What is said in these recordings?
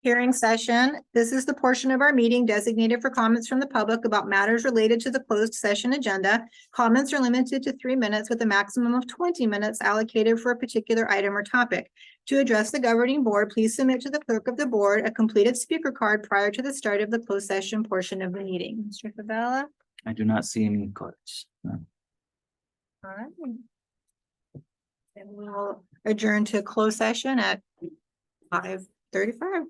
Hearing session. This is the portion of our meeting designated for comments from the public about matters related to the closed session agenda. Comments are limited to 3 minutes with a maximum of 20 minutes allocated for a particular item or topic. To address the governing board, please submit to the clerk of the board a completed speaker card prior to the start of the closed session portion of the meeting. Mr. Favela? I do not see any cards. No. All right. And we will adjourn to closed session at 5:35.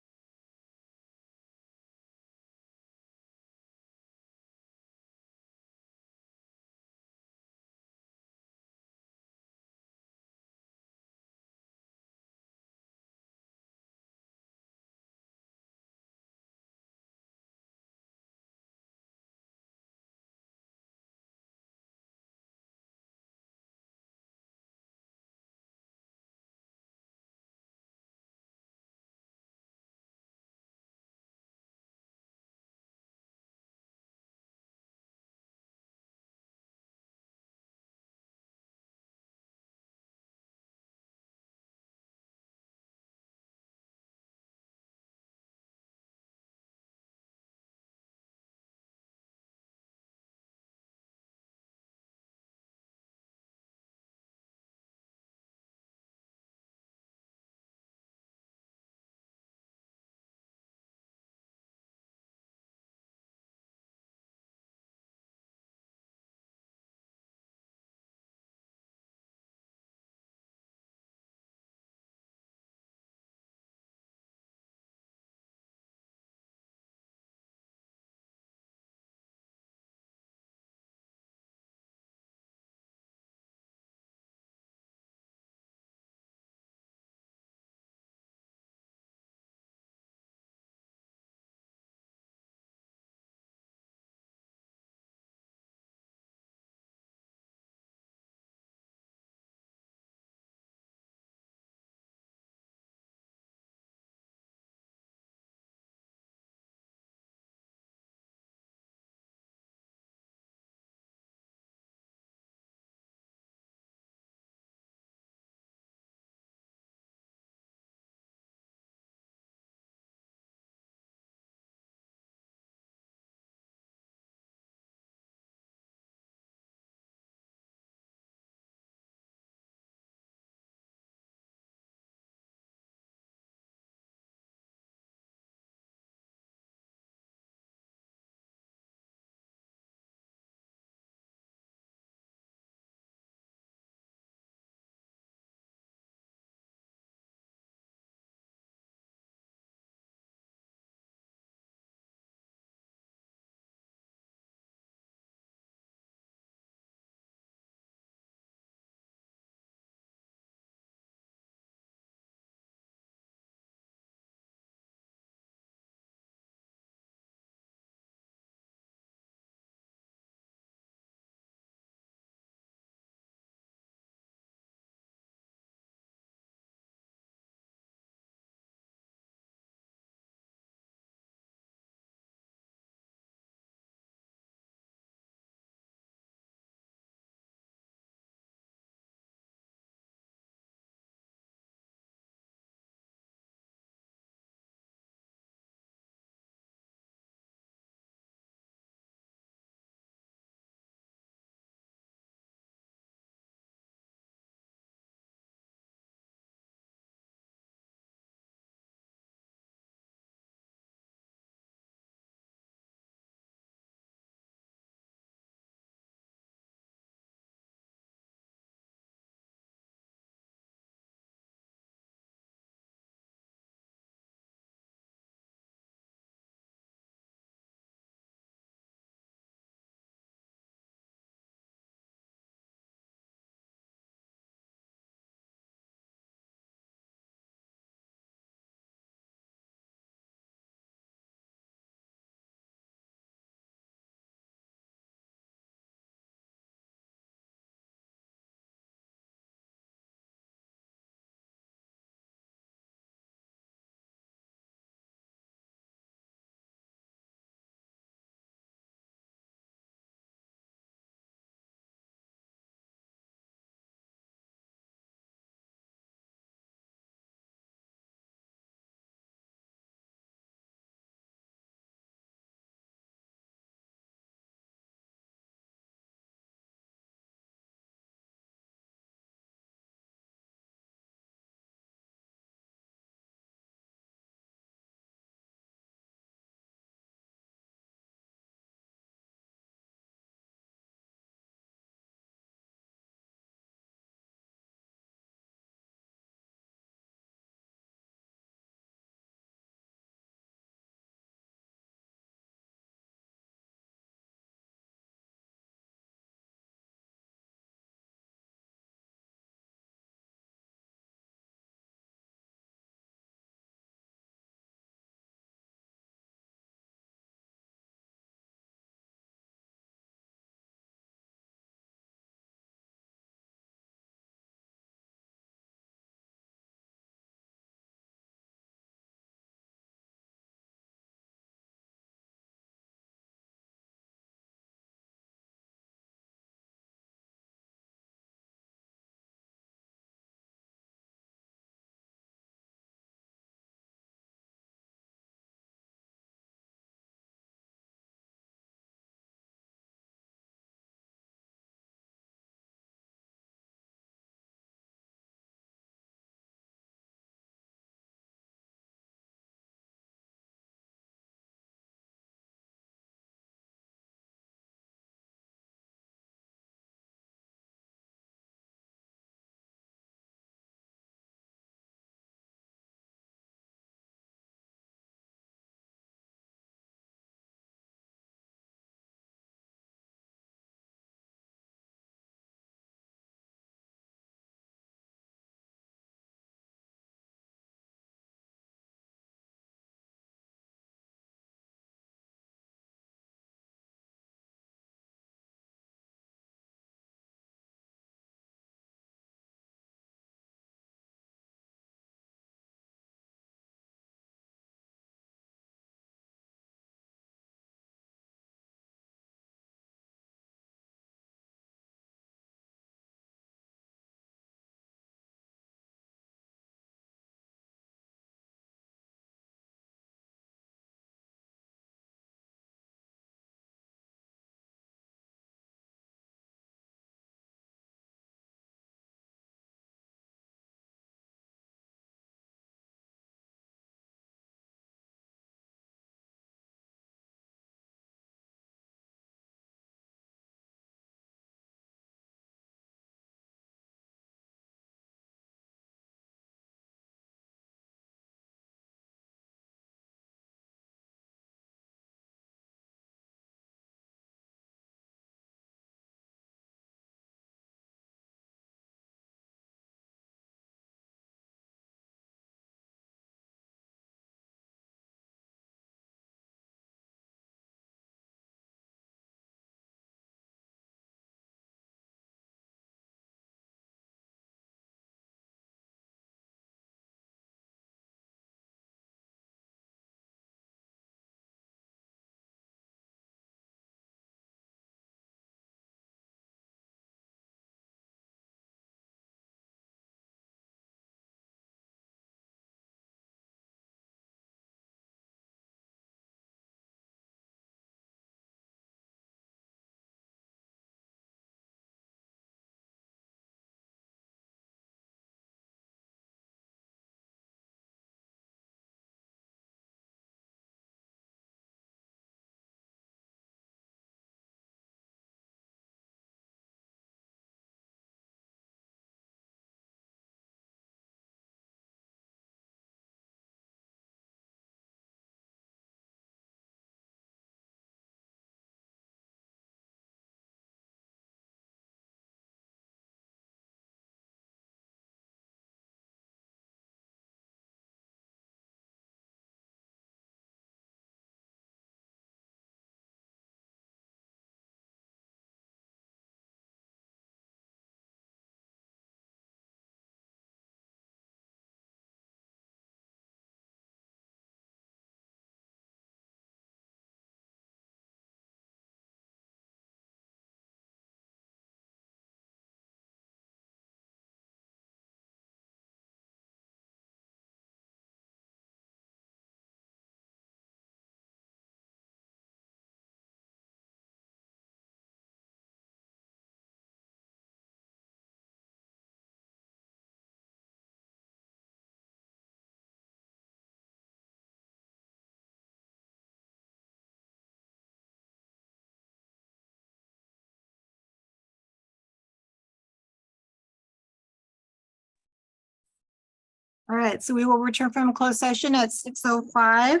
All right, so we will return from closed session at 6:05.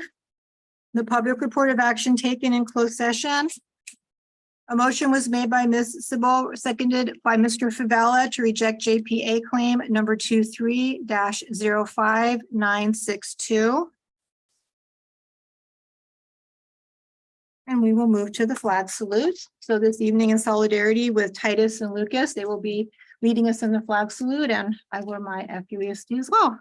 The public report of action taken in closed session. A motion was made by Ms. Sibyl, seconded by Mr. Favela to reject JPA claim number 23-05962. And we will move to the flag salute. So this evening, in solidarity with Titus and Lucas, they will be leading us in the flag salute, and I wear my FUESD as well.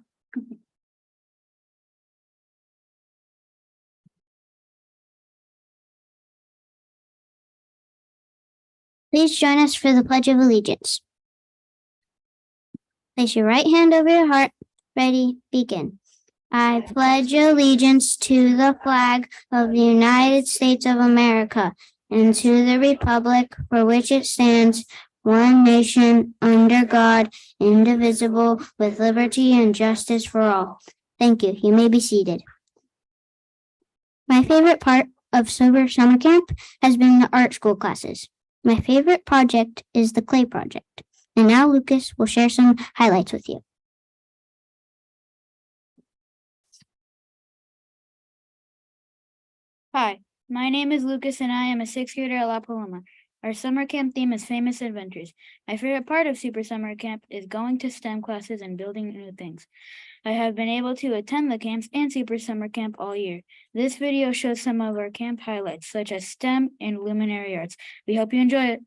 Please join us for the Pledge of Allegiance. Place your right hand over your heart. Ready, begin. I pledge allegiance to the flag of the United States of America and to the republic for which it stands, one nation, under God, indivisible, with liberty and justice for all. Thank you. You may be seated. My favorite part of Sober Summer Camp has been the art school classes. My favorite project is the clay project. And now Lucas will share some highlights with you. Hi, my name is Lucas and I am a sixth grader at La Paloma. Our summer camp theme is famous adventures. My favorite part of Super Summer Camp is going to STEM classes and building new things. I have been able to attend the camps and Super Summer Camp all year. This video shows some of our camp highlights, such as STEM and luminary arts. We hope you enjoy it.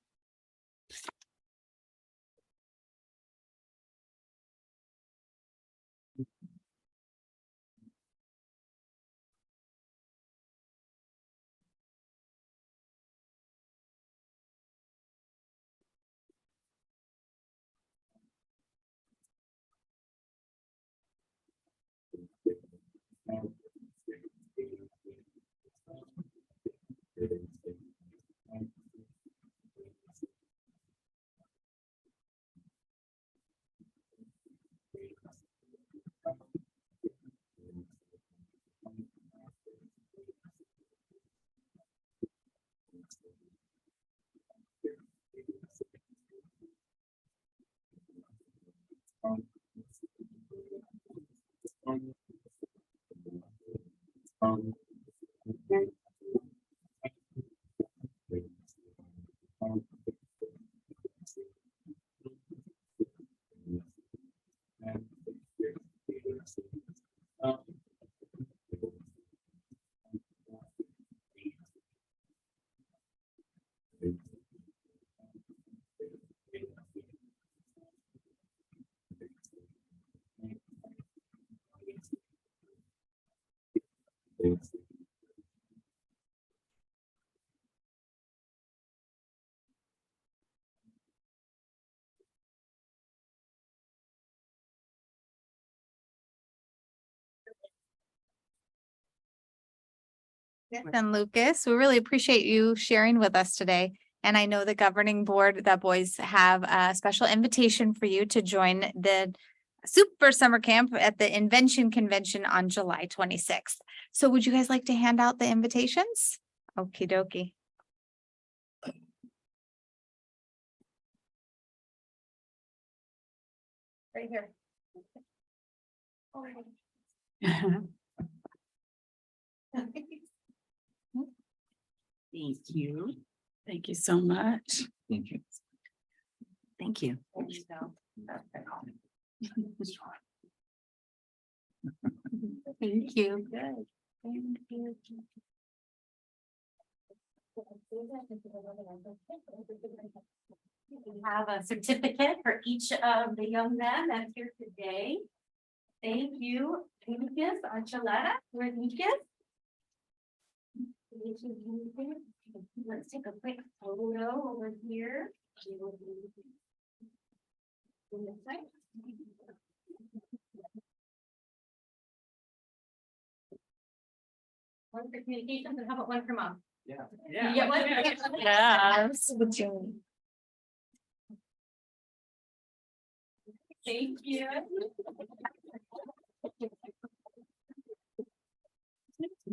And Lucas, we really appreciate you sharing with us today. And I know the governing board, the boys have a special invitation for you to join the Super Summer Camp at the Invention Convention on July 26th. So would you guys like to hand out the invitations? Okie dokie. Right here. Thank you. Thank you so much. Thank you. Thank you. Thank you. Good. Thank you. We have a certificate for each of the young men that's here today. Thank you, Lucas Archuleta. Where's Lucas? Let's take a quick photo over here. One for communications, and how about one for mom? Yeah. You get one? Yeah. Thank you.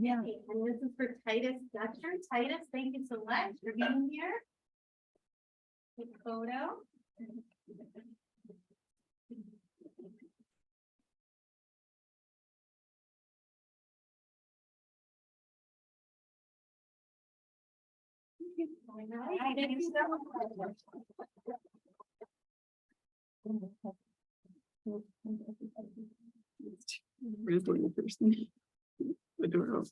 Yeah, and this is for Titus Dutcher. Titus, thank you so much for being here. Take a photo. Really person. The door open.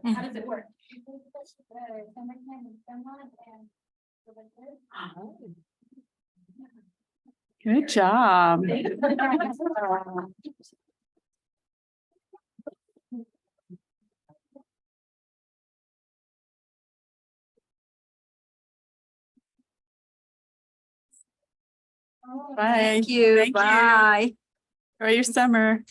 How does it work? Good job. Bye. Thank you. Thank you. Bye. Enjoy your summer.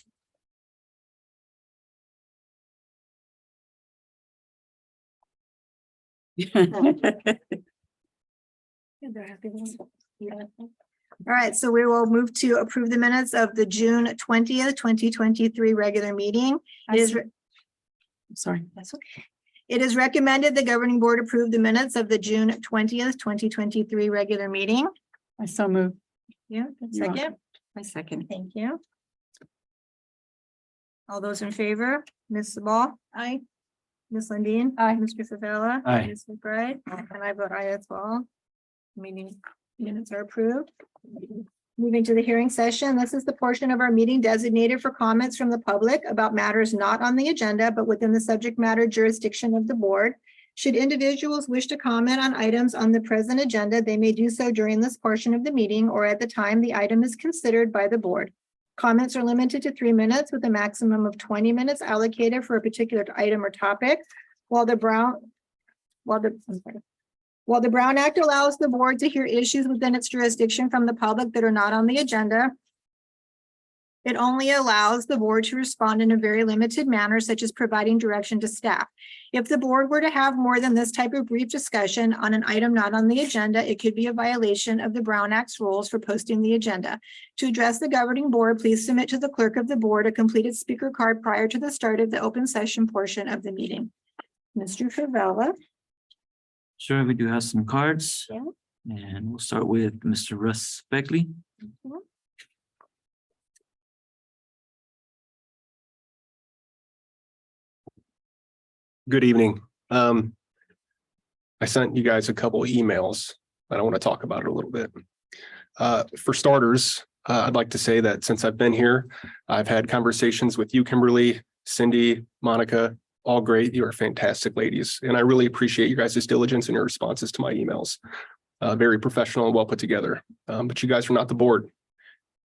All right, so we will move to approve the minutes of the June 20th, 2023 regular meeting. It is, Sorry. it is recommended the governing board approve the minutes of the June 20th, 2023 regular meeting. I so move. Yeah, You're welcome. second. My second. Thank you. All those in favor, Ms. Sabal? Aye. Ms. Lundin? Aye. Mr. Favela? Aye. Ms. McBride? And I vote aye as well. Meeting minutes are approved. Moving to the hearing session, this is the portion of our meeting designated for comments from the public about matters not on the agenda, but within the subject matter jurisdiction of the board. Should individuals wish to comment on items on the present agenda, they may do so during this portion of the meeting or at the time the item is considered by the board. Comments are limited to 3 minutes with a maximum of 20 minutes allocated for a particular item or topic. While the Brown Act allows the board to hear issues within its jurisdiction from the public that are not on the agenda, it only allows the board to respond in a very limited manner, such as providing direction to staff. If the board were to have more than this type of brief discussion on an item not on the agenda, it could be a violation of the Brown Act's rules for posting the agenda. To address the governing board, please submit to the clerk of the board a completed speaker card prior to the start of the open session portion of the meeting. Mr. Favela. Sure, we do have some cards. Yeah. And we'll start with Mr. Russ Beckley. Good evening. I sent you guys a couple emails, and I want to talk about it a little bit. For starters, I'd like to say that since I've been here, I've had conversations with you, Kimberly, Cindy, Monica, all great. You are fantastic ladies, and I really appreciate you guys' diligence and your responses to my emails. Very professional and well put together. But you guys are not the board.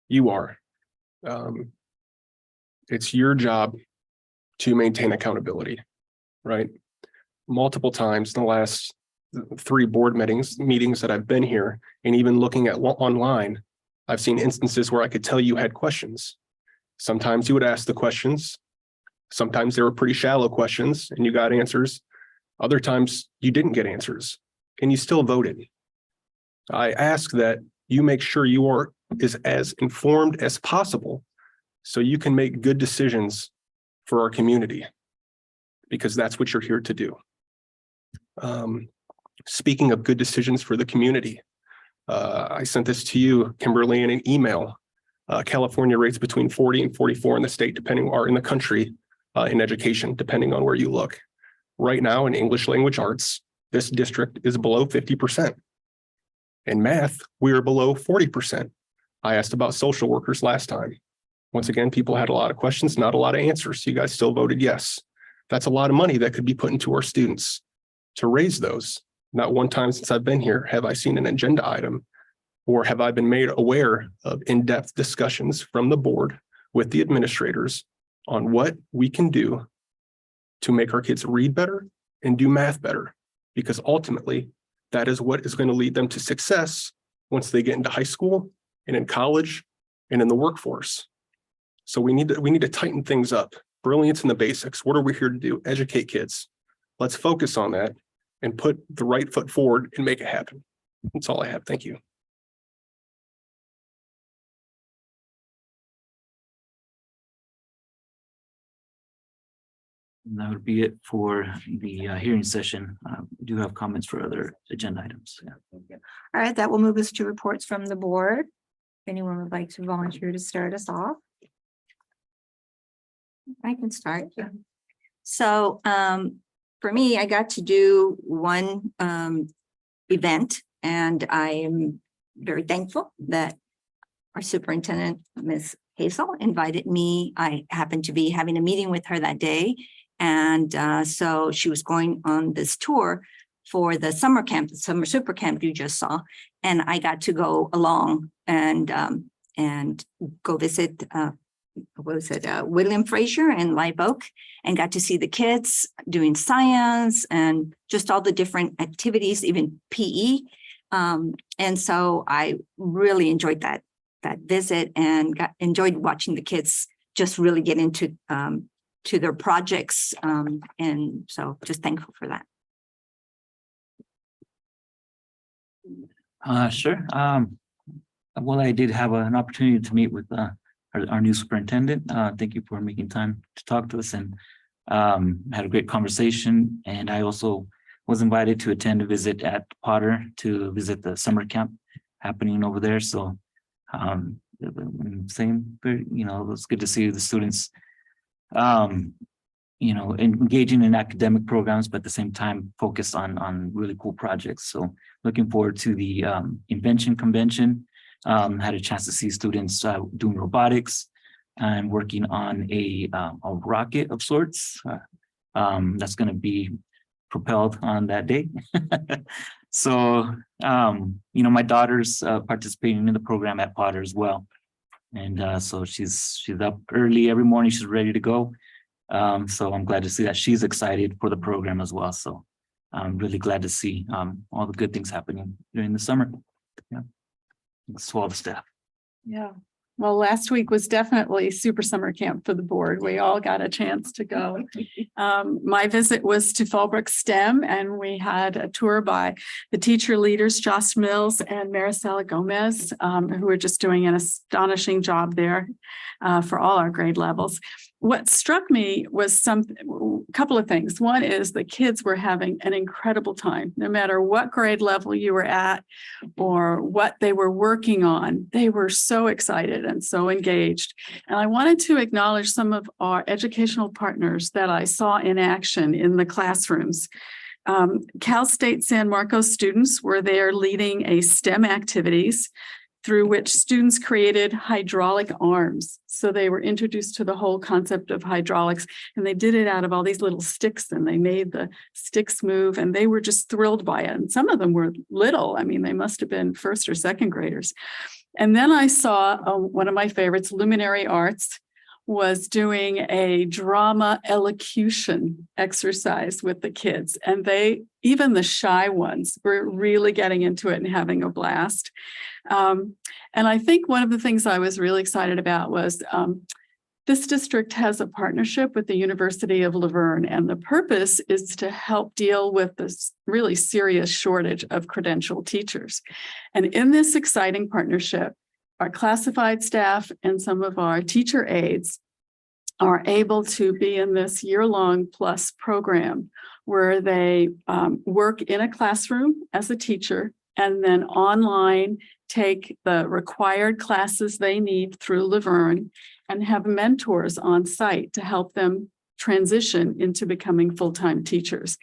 You are. It's your job to maintain accountability, right? Multiple times in the last 3 board meetings that I've been here, and even looking at online, I've seen instances where I could tell you had questions. Sometimes you would ask the questions. Sometimes they were pretty shallow questions and you got answers. Other times you didn't get answers and you still voted. I ask that you make sure you are as informed as possible so you can make good decisions for our community, because that's what you're here to do. Speaking of good decisions for the community, I sent this to you, Kimberly, in an email. California rates between 40 and 44 in the state, depending, or in the country, in education, depending on where you look. Right now in English language arts, this district is below 50%. In math, we are below 40%. I asked about social workers last time. Once again, people had a lot of questions, not a lot of answers. You guys still voted yes. That's a lot of money that could be put into our students to raise those. Not one time since I've been here have I seen an agenda item or have I been made aware of in-depth discussions from the board with the administrators on what we can do to make our kids read better and do math better, because ultimately that is what is going to lead them to success once they get into high school and in college and in the workforce. So we need to tighten things up. Brilliance in the basics. What are we here to do? Educate kids. Let's focus on that and put the right foot forward and make it happen. That's all I have. Thank you. And that would be it for the hearing session. We do have comments for other agenda items. Yeah. All right, that will move us to reports from the board. If anyone would like to volunteer to start us off. I can start. So, for me, I got to do one, event, and I am very thankful that our superintendent, Ms. Hazel, invited me. I happened to be having a meeting with her that day. And, so she was going on this tour for the summer camp, the summer super camp you just saw. And I got to go along and go visit, what was it, William Fraser and Live Oak, and got to see the kids doing science and just all the different activities, even PE. And so I really enjoyed that visit and enjoyed watching the kids just really get into to their projects. And so just thankful for that. Sure. Well, I did have an opportunity to meet with our new superintendent. Thank you for making time to talk to us, and had a great conversation. And I also was invited to attend a visit at Potter to visit the summer camp happening over there. So same, you know, it was good to see the students, you know, engaging in academic programs, but at the same time focused on really cool projects. So looking forward to the invention convention. Had a chance to see students doing robotics and working on a rocket of sorts that's going to be propelled on that day. So, you know, my daughter's participating in the program at Potter as well. And so she's up early every morning. She's ready to go. So I'm glad to see that she's excited for the program as well. So I'm really glad to see all the good things happening during the summer. Yeah. So all the staff. Yeah. Well, last week was definitely super summer camp for the board. We all got a chance to go. My visit was to Fallbrook STEM, and we had a tour by the teacher leaders, Josh Mills and Maricela Gomez, who are just doing an astonishing job there for all our grade levels. What struck me was a couple of things. One is the kids were having an incredible time, no matter what grade level you were at or what they were working on. They were so excited and so engaged. And I wanted to acknowledge some of our educational partners that I saw in action in the classrooms. Cal State San Marcos students were there leading a STEM activities through which students created hydraulic arms. So they were introduced to the whole concept of hydraulics, and they did it out of all these little sticks, and they made the sticks move, and they were just thrilled by it. And some of them were little. I mean, they must have been first or second graders. And then I saw one of my favorites, Luminary Arts, was doing a drama elocution exercise with the kids. And even the shy ones, were really getting into it and having a blast. And I think one of the things I was really excited about was this district has a partnership with the University of Laverne, and the purpose is to help deal with this really serious shortage of credentialed teachers. And in this exciting partnership, our classified staff and some of our teacher aides are able to be in this year-long plus program where they work in a classroom as a teacher and then online take the required classes they need through Laverne and have mentors on site to help them transition into becoming full-time teachers.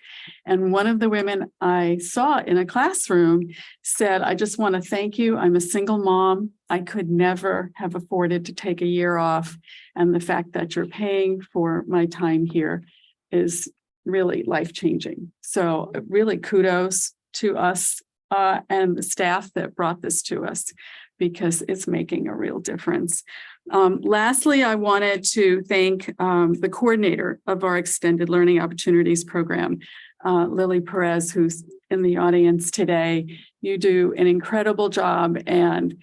And one of the women I saw in a classroom said, "I just want to thank you. I'm a single mom. I could never have afforded to take a year off. And the fact that you're paying for my time here is really life-changing." So really kudos to us and the staff that brought this to us, because it's making a real difference. Lastly, I wanted to thank the coordinator of our Extended Learning Opportunities Program, Lily Perez, who's in the audience today. You do an incredible job. And,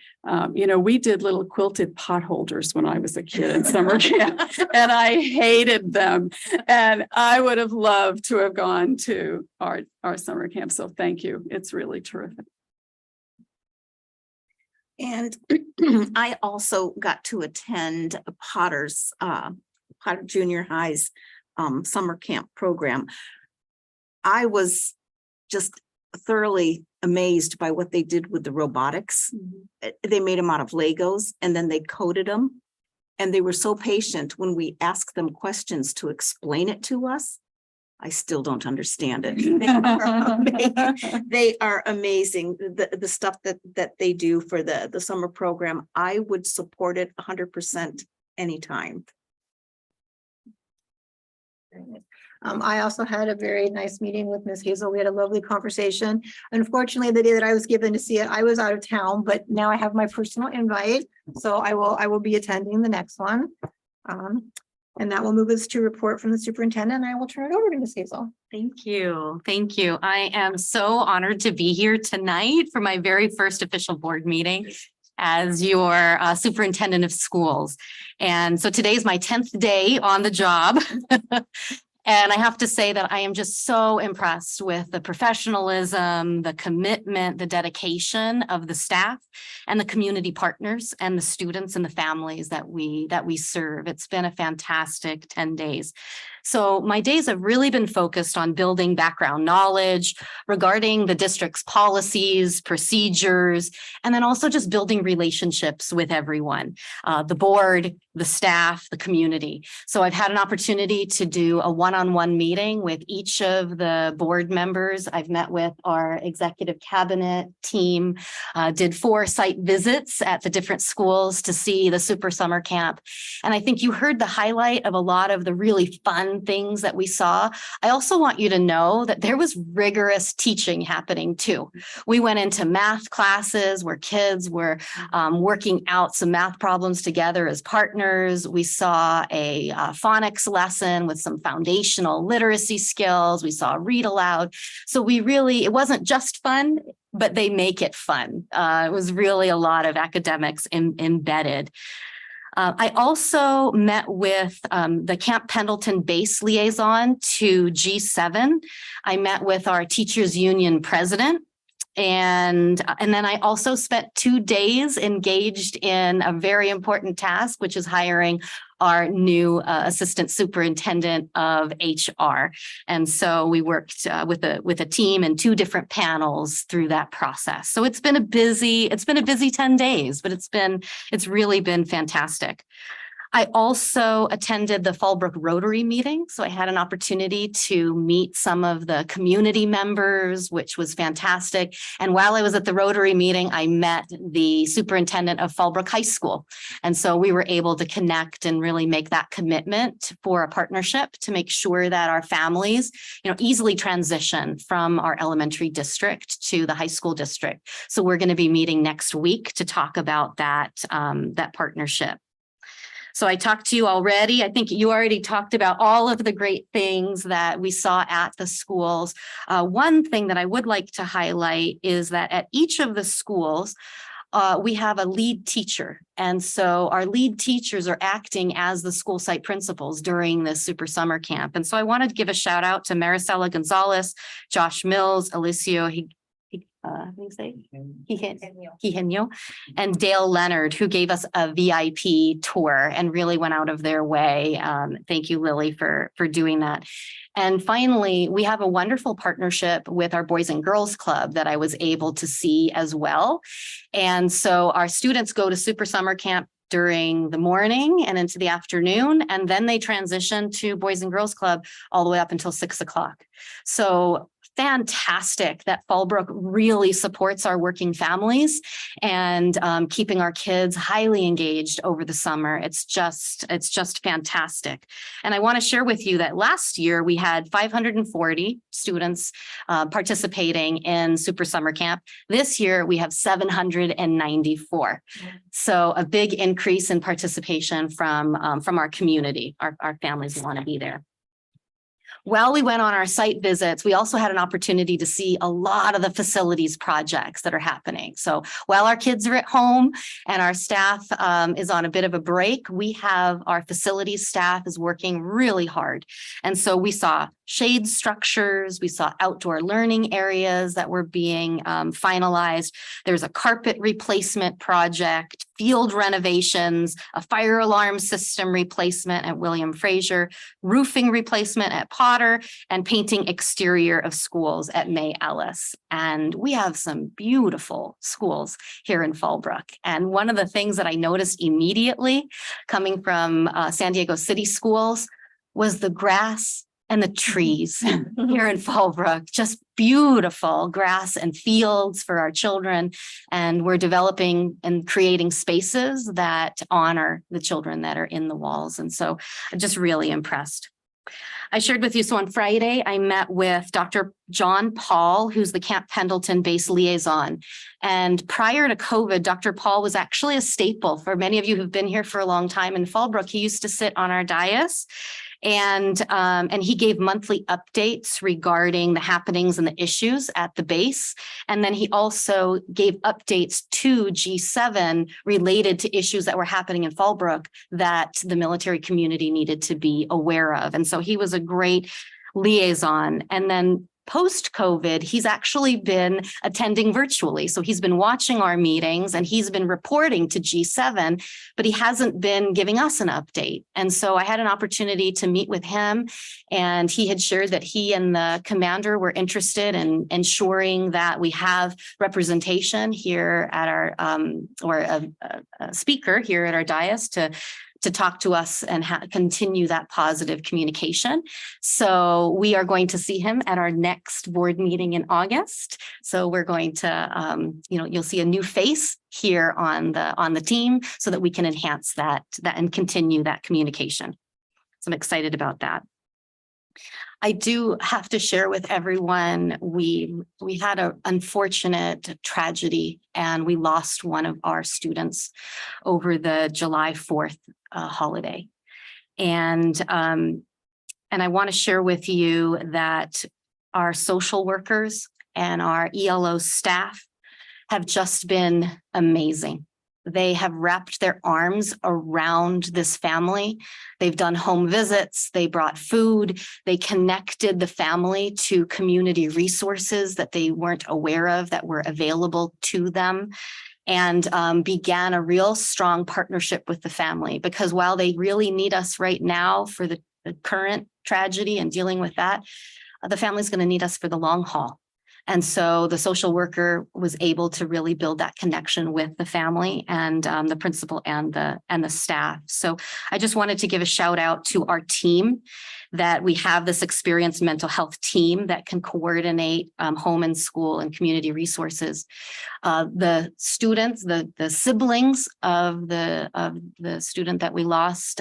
you know, we did little quilted potholders when I was a kid in summer camp, and I hated them. And I would have loved to have gone to our summer camp. So thank you. It's really terrific. And I also got to attend Potter Junior High's summer camp program. I was just thoroughly amazed by what they did with the robotics. They made them out of Legos, and then they coated them. And they were so patient when we asked them questions to explain it to us. I still don't understand it. They are amazing. The stuff that they do for the summer program. I would support it 100% anytime. I also had a very nice meeting with Ms. Hazel. We had a lovely conversation. Unfortunately, the day that I was given to see it, I was out of town, but now I have my personal invite. So I will be attending the next one. And that will move us to report from the superintendent. I will turn it over to Ms. Hazel. Thank you. Thank you. I am so honored to be here tonight for my very first official board meeting as your superintendent of schools. And so today is my 10th day on the job. And I have to say that I am just so impressed with the professionalism, the commitment, the dedication of the staff and the community partners and the students and the families that we serve. It's been a fantastic 10 days. So my days have really been focused on building background knowledge regarding the district's policies, procedures, and then also just building relationships with everyone, the board, the staff, the community. So I've had an opportunity to do a one-on-one meeting with each of the board members. I've met with our executive cabinet team, did 4 site visits at the different schools to see the super summer camp. And I think you heard the highlight of a lot of the really fun things that we saw. I also want you to know that there was rigorous teaching happening too. We went into math classes where kids were working out some math problems together as partners. We saw a phonics lesson with some foundational literacy skills. We saw read aloud. So it wasn't just fun, but they make it fun. It was really a lot of academics embedded. I also met with the Camp Pendleton base liaison to G7. I met with our teachers union president. And then I also spent 2 days engaged in a very important task, which is hiring our new assistant superintendent of HR. And so we worked with a team and 2 different panels through that process. So it's been a busy 10 days, but it's really been fantastic. I also attended the Fallbrook Rotary meeting. So I had an opportunity to meet some of the community members, which was fantastic. And while I was at the Rotary meeting, I met the superintendent of Fallbrook High School. And so we were able to connect and really make that commitment for a partnership to make sure that our families, easily transition from our elementary district to the high school district. So we're going to be meeting next week to talk about that partnership. So I talked to you already. I think you already talked about all of the great things that we saw at the schools. One thing that I would like to highlight is that at each of the schools, we have a lead teacher. And so our lead teachers are acting as the school site principals during this super summer camp. And so I wanted to give a shout out to Maricela Gonzalez, Josh Mills, Alicio Higenio, and Dale Leonard, who gave us a VIP tour and really went out of their way. Thank you, Lily, for doing that. And finally, we have a wonderful partnership with our Boys and Girls Club that I was able to see as well. And so our students go to super summer camp during the morning and into the afternoon, and then they transition to Boys and Girls Club all the way up until 6 o'clock. So fantastic that Fallbrook really supports our working families and keeping our kids highly engaged over the summer. It's just fantastic. And I want to share with you that last year we had 540 students participating in Super Summer Camp. This year we have 794. So a big increase in participation from our community. Our families want to be there. While we went on our site visits, we also had an opportunity to see a lot of the facilities projects that are happening. So while our kids are at home and our staff is on a bit of a break, we have our facilities staff is working really hard. And so we saw shade structures, we saw outdoor learning areas that were being finalized. There's a carpet replacement project, field renovations, a fire alarm system replacement at William Fraser, roofing replacement at Potter, water, and painting exterior of schools at May Ellis. And we have some beautiful schools here in Fallbrook. And one of the things that I noticed immediately coming from San Diego City schools was the grass and the trees here in Fallbrook. Just beautiful grass and fields for our children. And we're developing and creating spaces that honor the children that are in the walls. And so I'm just really impressed. I shared with you, so on Friday, I met with Dr. John Paul, who's the Camp Pendleton-based liaison. And prior to COVID, Dr. Paul was actually a staple for many of you who've been here for a long time in Fallbrook. He used to sit on our dais. And he gave monthly updates regarding the happenings and the issues at the base. And then he also gave updates to G7 related to issues that were happening in Fallbrook that the military community needed to be aware of. And so he was a great liaison. And then post-COVID, he's actually been attending virtually. So he's been watching our meetings and he's been reporting to G7, but he hasn't been giving us an update. And so I had an opportunity to meet with him, and he had shared that he and the commander were interested in ensuring that we have representation here at our, or a speaker here at our dais to talk to us and continue that positive communication. So we are going to see him at our next board meeting in August. So we're going to, you'll see a new face here on the team so that we can enhance that and continue that communication. So I'm excited about that. I do have to share with everyone, we had an unfortunate tragedy and we lost one of our students over the July 4th holiday. And I want to share with you that our social workers and our ELO staff have just been amazing. They have wrapped their arms around this family. They've done home visits. They brought food. They connected the family to community resources that they weren't aware of that were available to them, and began a real strong partnership with the family, because while they really need us right now for the current tragedy and dealing with that, the family's going to need us for the long haul. And so the social worker was able to really build that connection with the family and the principal and the staff. So I just wanted to give a shout out to our team, that we have this experienced mental health team that can coordinate home and school and community resources. The students, the siblings of the student that we lost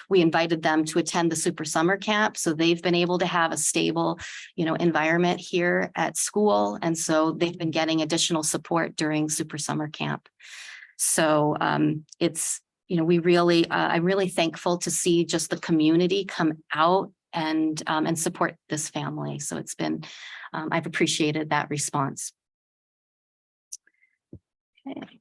we invited them to attend the Super Summer Camp. So they've been able to have a stable, environment here at school. And so they've been getting additional support during Super Summer Camp. So it's, I'm really thankful to see just the community come out and support this family. So it's been, I've appreciated that response. Okay.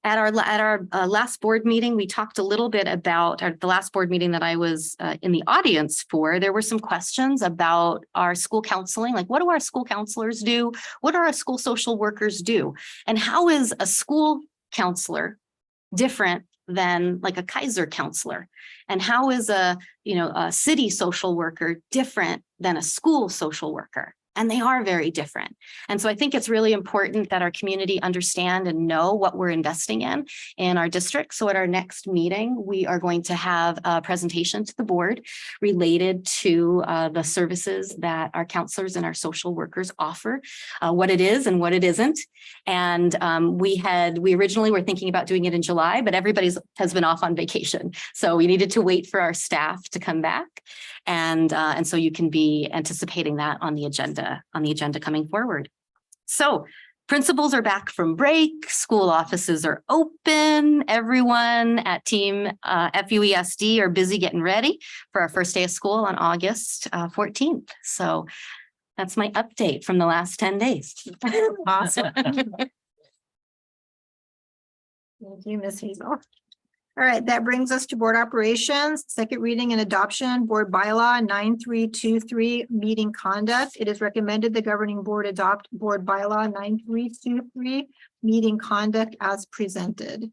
At our last board meeting, we talked a little bit about the last board meeting that I was in the audience for. There were some questions about our school counseling, like what do our school counselors do? What do our school social workers do? And how is a school counselor different than like a Kaiser counselor? And how is a city social worker different than a school social worker? And they are very different. And so I think it's really important that our community understand and know what we're investing in our district. So at our next meeting, we are going to have a presentation to the board related to the services that our counselors and our social workers offer, what it is and what it isn't. And we originally were thinking about doing it in July, but everybody has been off on vacation. So we needed to wait for our staff to come back. And so you can be anticipating that on the agenda coming forward. So principals are back from break, school offices are open. Everyone at team FUESD are busy getting ready for our first day of school on August 14th. So that's my update from the last 10 days. Awesome. Thank you, Ms. Hazel. All right, that brings us to board operations, second reading and adoption, board bylaw 9323, meeting conduct. It is recommended the governing board adopt board bylaw 9323, meeting conduct as presented.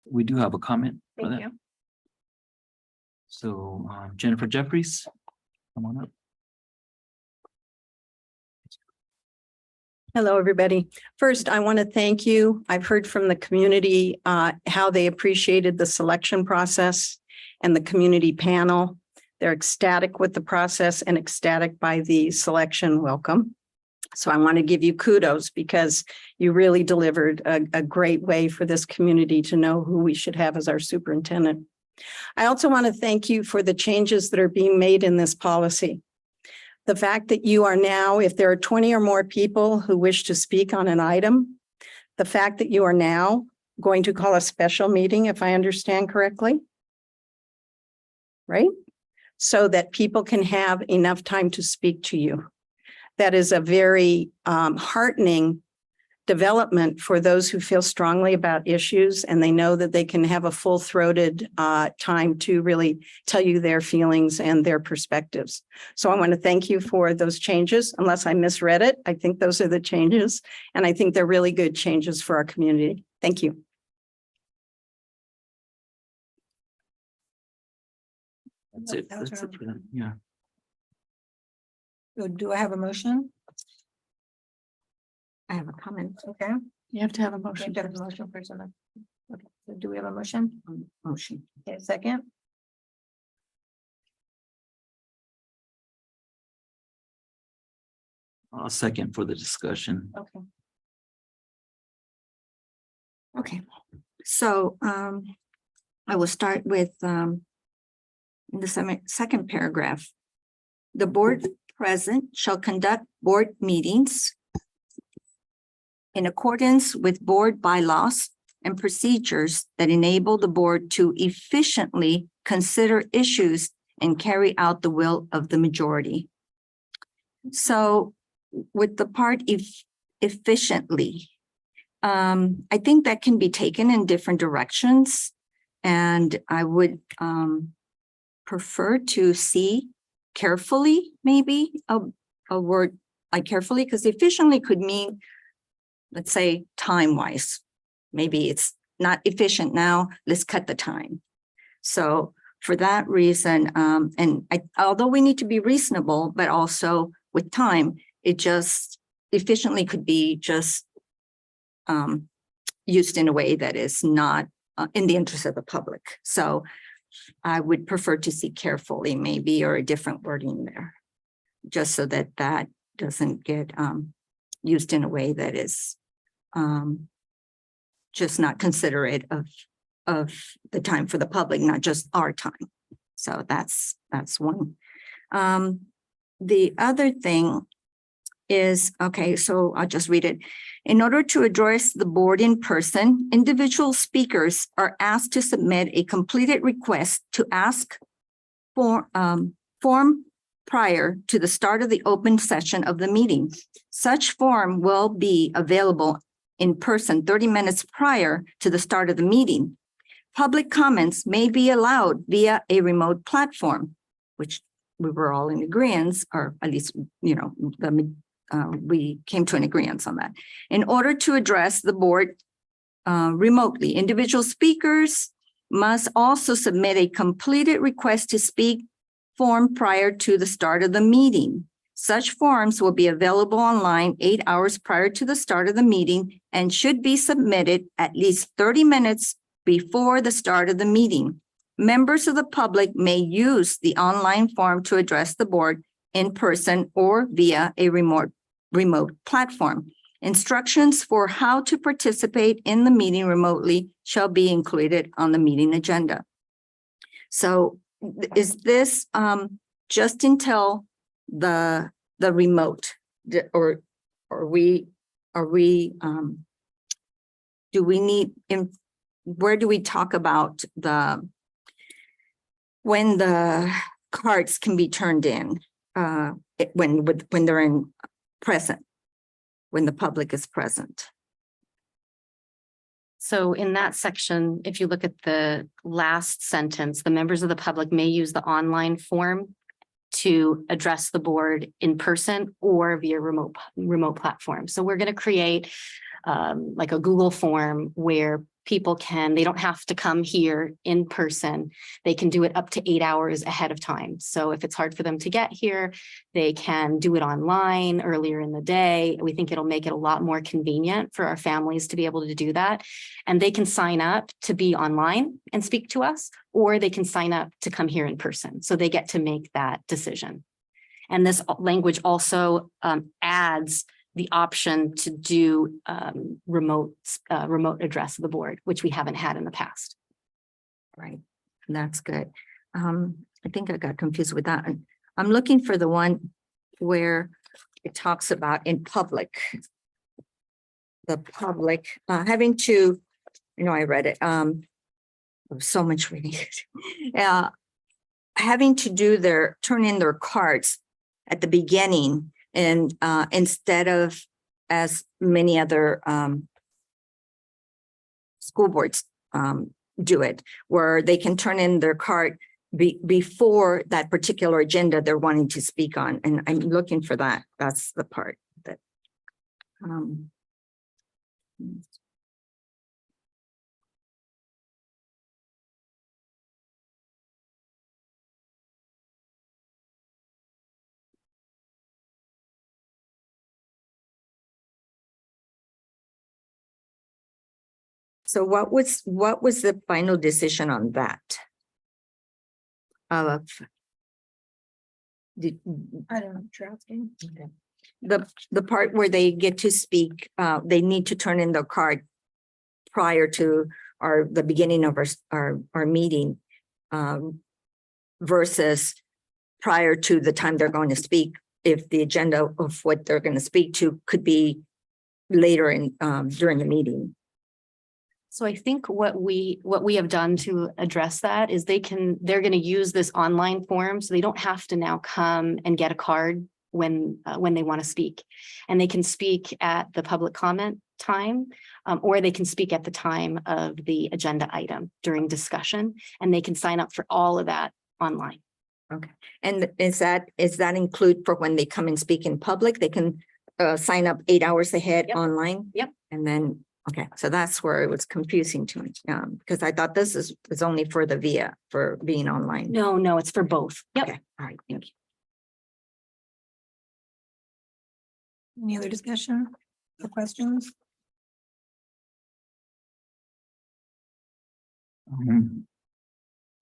We do have a comment for Thank that. you. So Jennifer Jeffries, come on up. Hello, everybody. First, I want to thank you. I've heard from the community how they appreciated the selection process and the community panel. They're ecstatic with the process and ecstatic by the selection. Welcome. So I want to give you kudos because you really delivered a great way for this community to know who we should have as our superintendent. I also want to thank you for the changes that are being made in this policy. The fact that you are now, if there are 20 or more people who wish to speak on an item, the fact that you are now going to call a special meeting, if I understand correctly, right? So that people can have enough time to speak to you. That is a very heartening development for those who feel strongly about issues and they know that they can have a full-throated time to really tell you their feelings and their perspectives. So I want to thank you for those changes. Unless I misread it, I think those are the changes. And I think they're really good changes for our community. Thank you. That's it. That's it for them. Yeah. So do I have a motion? I have a comment. Okay. You have to have a We motion. have to have a motion first. and then- Okay, so do we have a motion? Motion. Okay, second. I'll second for the discussion. Okay. Okay, so I will start with in the second paragraph. The board president shall conduct board meetings in accordance with board bylaws and procedures that enable the board to efficiently consider issues and carry out the will of the majority. So with the part efficiently, I think that can be taken in different directions. And I would prefer to see carefully, maybe a word like carefully, because efficiently could mean, let's say, time-wise. Maybe it's not efficient now, let's cut the time. So for that reason, although we need to be reasonable, but also with time, it just efficiently could be just used in a way that is not in the interest of the public. So I would prefer to see carefully maybe, or a different wording there, just so that that doesn't get used in a way that is just not considerate of the time for the public, not just our time. So that's one. The other thing is, okay, so I'll just read it. In order to address the board in person, individual speakers are asked to submit a completed request to ask for form prior to the start of the open session of the meeting. Such form will be available in person 30 minutes prior to the start of the meeting. Public comments may be allowed via a remote platform, which we were all in agreement, or at least, you know, we came to an agreement on that. In order to address the board remotely, individual speakers must also submit a completed request to speak form prior to the start of the meeting. Such forms will be available online 8 hours prior to the start of the meeting and should be submitted at least 30 minutes before the start of the meeting. Members of the public may use the online form to address the board in person or via a remote platform. Instructions for how to participate in the meeting remotely shall be included on the meeting agenda. So is this just until the remote, or do we need, where do we talk about when the cards can be turned in, when they're in present, when the public is present? So in that section, if you look at the last sentence, the members of the public may use the online form to address the board in person or via remote platform. So we're going to create like a Google form where they don't have to come here in person. They can do it up to 8 hours ahead of time. So if it's hard for them to get here, they can do it online earlier in the day. We think it'll make it a lot more convenient for our families to be able to do that. And they can sign up to be online and speak to us, or they can sign up to come here in person. So they get to make that decision. And this language also adds the option to do remote address of the board, which we haven't had in the past. Right, that's good. I think I got confused with that. I'm looking for the one where it talks about in public. The public having to, I read it. So much reading. Having to turn in their cards at the beginning, and instead of as many other school boards do it, where they can turn in their card before that particular agenda they're wanting to speak on. And I'm looking for that. That's the part that So what was the final decision on that? I don't know, you're asking. Okay. The part where they get to speak, they need to turn in their card prior to the beginning of our meeting, versus prior to the time they're going to speak, if the agenda of what they're going to speak to could be later in during the meeting. So I think what we have done to address that is they're going to use this online form, so they don't have to now come and get a card when they want to speak, and they can speak at the public comment time, or they can speak at the time of the agenda item during discussion, and they can sign up for all of that online. Okay, and is that include for when they come and speak in public? They can sign up 8 hours ahead online. Yep. And then. Okay, so that's where it was confusing to me, because I thought this is only for the for being online. No, it's for both. Yep. Okay, all right, thank you. Any other discussion or questions?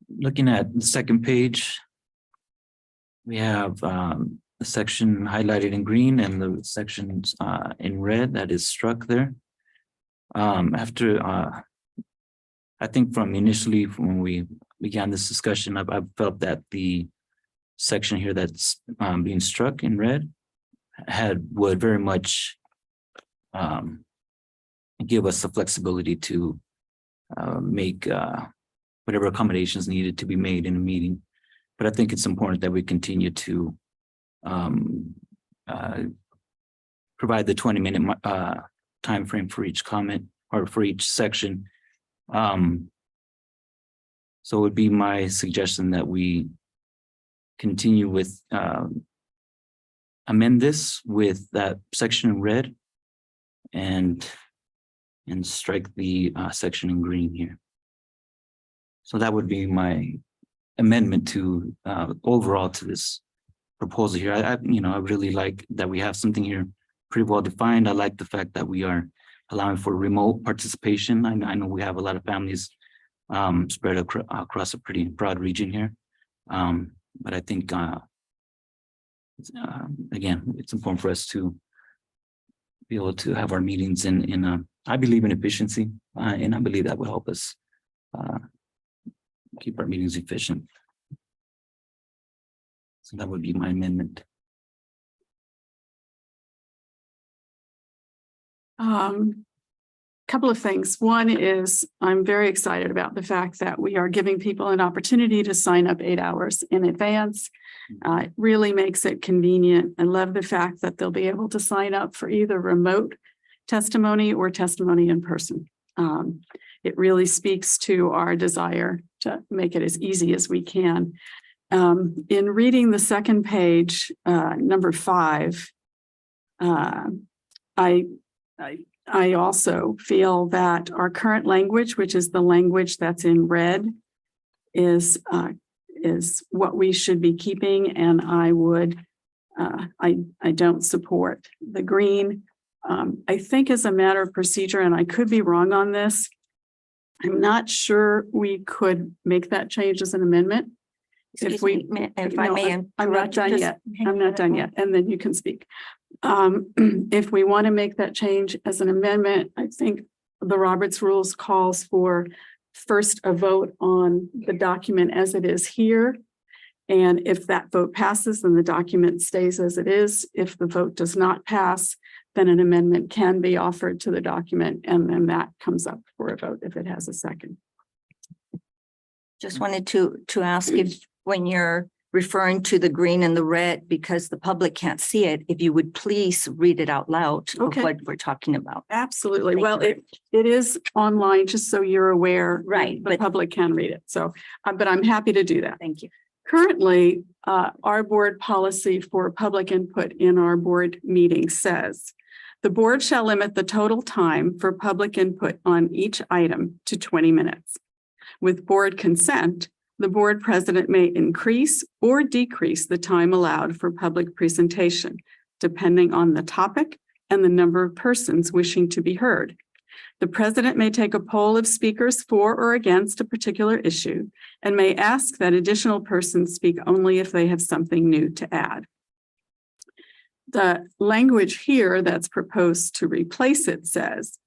Looking at the second page, we have the section highlighted in green and the sections in red that is struck there. I think from when we began this discussion, I felt that the section here that's being struck in red would very much give us the flexibility to make whatever accommodations needed to be made in a meeting. But I think it's important that we continue to provide the 20-minute time frame for each comment or for each section. So it would be my suggestion that we continue with amend this with that section in red and strike the section in green here. So that would be my amendment to overall to this proposal here. I really like that we have something here pretty well defined. I like the fact that we are allowing for remote participation. I know we have a lot of families spread across a pretty broad region here. But I think, again, it's important for us to be able to have our meetings I believe in efficiency, and I believe that will help us keep our meetings efficient. So that would be my amendment. Couple of things. One is I'm very excited about the fact that we are giving people an opportunity to sign up 8 hours in advance. It really makes it convenient. I love the fact that they'll be able to sign up for either remote testimony or testimony in person. It really speaks to our desire to make it as easy as we can. In reading the second page, number 5, I I also feel that our current language, which is the language that's in red, is what we should be keeping, and I would, I don't support the green. I think as a matter of procedure, and I could be wrong on this, I'm not sure we could make that change as an amendment. Excuse me, if I may. I'm not interrupt you, done just yet. hang I'm on not a done moment. yet, and then you can speak. If we want to make that change as an amendment, I think the Roberts Rules calls for first a vote on the document as it is here. And if that vote passes, then the document stays as it is. If the vote does not pass, then an amendment can be offered to the document, and then that comes up for a vote if it has a second. Just wanted to ask if, when you're referring to the green and the red, because the public can't see it, if you would please read it out loud of Okay. what we're talking about. Absolutely. Thank Well, you. it is online, just so you're aware. Right, The but- public can read it. So, but I'm happy to do that. Thank you. Currently, our board policy for public input in our board meeting says the board shall limit the total time for public input on each item to 20 minutes. With board consent, the board president may increase or decrease the time allowed for public presentation, depending on the topic and the number of persons wishing to be heard. The president may take a poll of speakers for or against a particular issue and may ask that additional persons speak only if they have something new to add. The language here that's proposed to replace it says,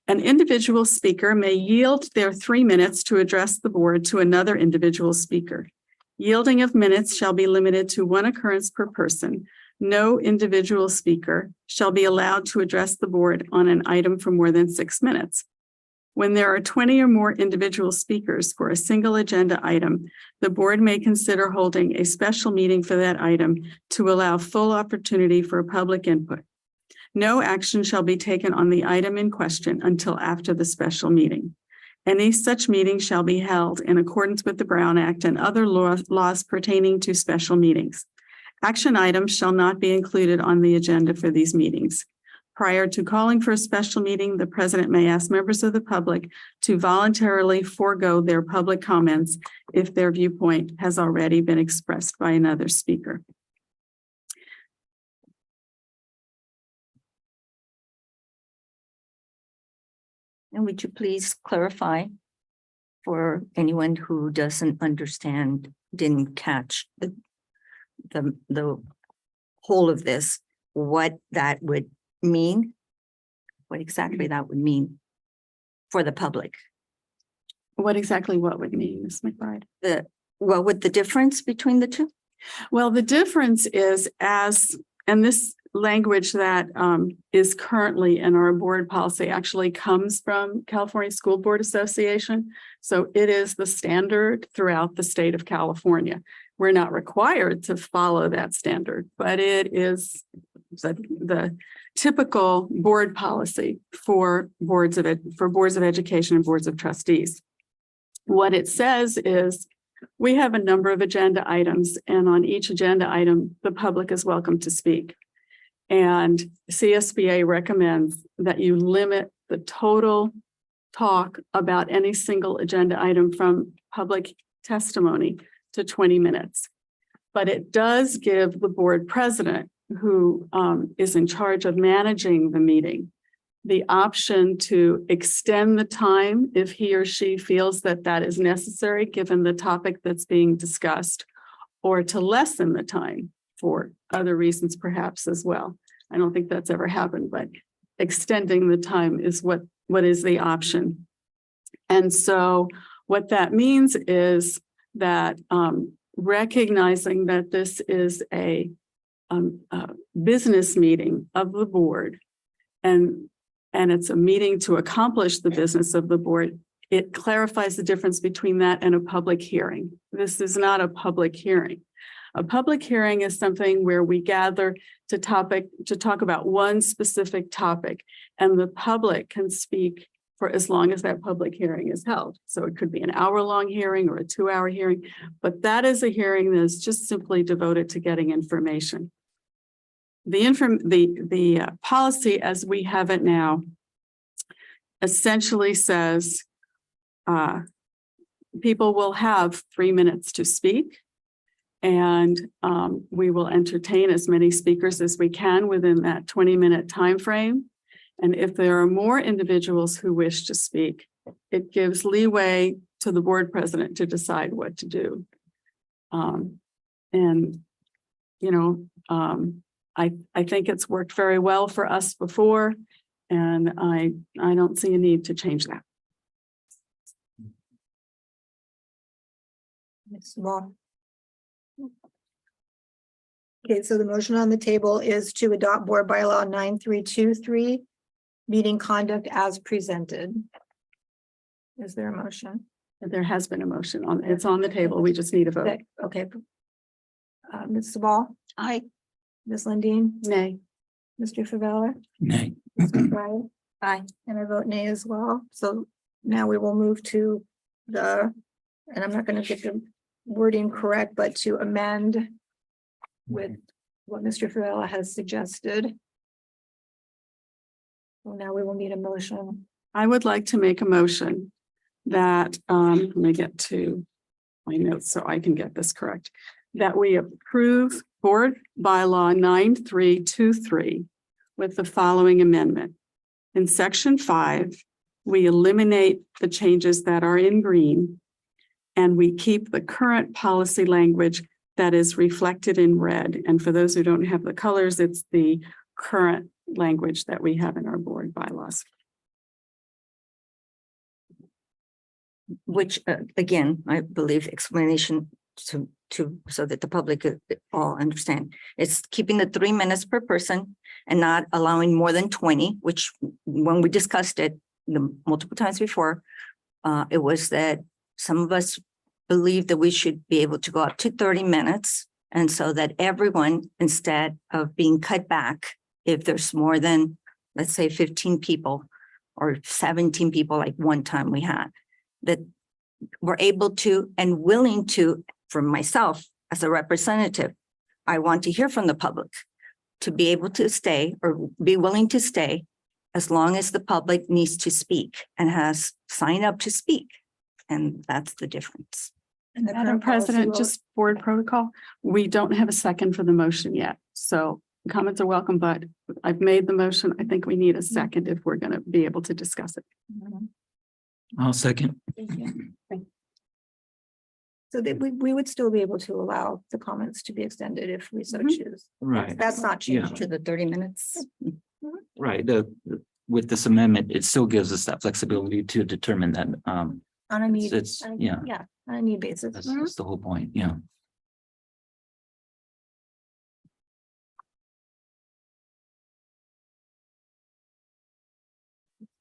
an individual speaker may yield their 3 minutes to address the board to another individual speaker. Yielding of minutes shall be limited to one occurrence per person. No individual speaker shall be allowed to address the board on an item for more than 6 minutes. When there are 20 or more individual speakers for a single agenda item, the board may consider holding a special meeting for that item to allow full opportunity for public input. No action shall be taken on the item in question until after the special meeting. Any such meeting shall be held in accordance with the Brown Act and other laws pertaining to special meetings. Action items shall not be included on the agenda for these meetings. Prior to calling for a special meeting, the president may ask members of the public to voluntarily forego their public comments if their viewpoint has already been expressed by another speaker. And would you please clarify for anyone who doesn't understand, didn't catch the whole of this, what that would mean? What exactly that would mean for the public? What exactly what would mean, Ms. McBride? What would the difference between the two? Well, the difference is and this language that is currently in our board policy actually comes from California School Board Association. So it is the standard throughout the state of California. We're not required to follow that standard, but it is the typical board policy for boards of education and boards of trustees. What it says is we have a number of agenda items, and on each agenda item, the public is welcome to speak. And CSBA recommends that you limit the total talk about any single agenda item from public testimony to 20 minutes. But it does give the board president, who is in charge of managing the meeting, the option to extend the time if he or she feels that that is necessary, given the topic that's being discussed, or to lessen the time for other reasons perhaps as well. I don't think that's ever happened, but extending the time is what is the option. And so what that means is that recognizing that this is a business meeting of the board, and it's a meeting to accomplish the business of the board, it clarifies the difference between that and a public hearing. This is not a public hearing. A public hearing is something where we gather to talk about one specific topic, and the public can speak for as long as that public hearing is held. So it could be an hour-long hearing or a 2-hour hearing, but that is a hearing that is just simply devoted to getting information. The policy as we have it now essentially says people will have 3 minutes to speak. And we will entertain as many speakers as we can within that 20-minute time frame. And if there are more individuals who wish to speak, it gives leeway to the board president to decide what to do. And, you know, I think it's worked very well for us before, and I don't see a need to change that. Ms. Small. Okay, so the motion on the table is to adopt board bylaw 9323, meeting conduct as presented. Is there a motion? There has been a motion on, it's on the table. We just need a vote. Okay. Ms. Sabal? Aye. Ms. Lundin? Nay. Mr. Favela? Nay. Mr. Frye? Aye. And I vote nay as well. So now we will move to the, and I'm not going to get the wording correct, but to amend with what Mr. Favela has suggested. So now we will need a motion. I would like to make a motion that, let me get to my notes so I can get this correct, that we approve board bylaw 9323 with the following amendment. In section 5, we eliminate the changes that are in green, and we keep the current policy language that is reflected in red. And for those who don't have the colors, it's the current language that we have in our board bylaws. Which, again, I believe explanation to so that the public could all understand. It's keeping the 3 minutes per person and not allowing more than 20, which when we discussed it the multiple times before, it was that some of us believe that we should be able to go up to 30 minutes. And so that everyone, instead of being cut back, if there's more than, let's say 15 people or 17 people, like one time we had, that we're able to and willing to, for myself as a representative, I want to hear from the public to be able to stay or be willing to stay as long as the public needs to speak and has signed up to speak. And that's the difference. And the Madam current policy President, will- just board protocol, we don't have a second for the motion yet. So comments are welcome, but I've made the motion. I think we need a second if we're going to be able to discuss it. I'll second. So that we would still be able to allow the comments to be extended if we so Mhm. choose. Right, That's not Yeah. changed. To the 30 minutes. right. With this amendment, it still gives us that flexibility to determine that, On a need. it's, on a- yeah. Yeah, on a need basis. that's the whole point, yeah.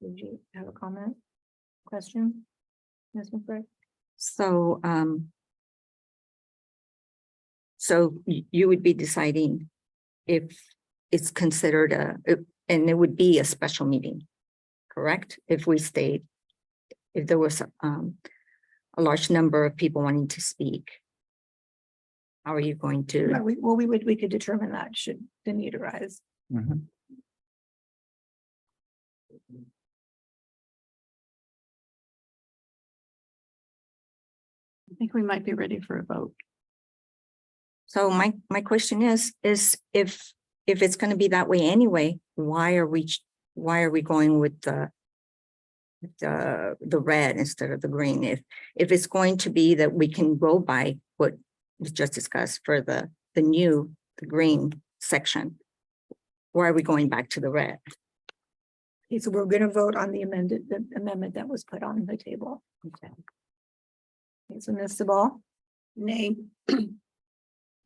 Did you have a comment? Question? Ms. McBride? So, you would be deciding if it's considered and it would be a special meeting, correct? If we stayed, if there was a large number of people wanting to speak, how are you going to? Well, we could determine that should the need arise. Mhm. I think we might be ready for a vote. So my question is if it's going to be that way anyway, why are we going with the red instead of the green? If it's going to be that we can go by what was just discussed for the green section, why are we going back to the red? Okay, so we're gonna vote on the amendment that was put on the table. Okay. Okay, so Ms. Sabal? Nay.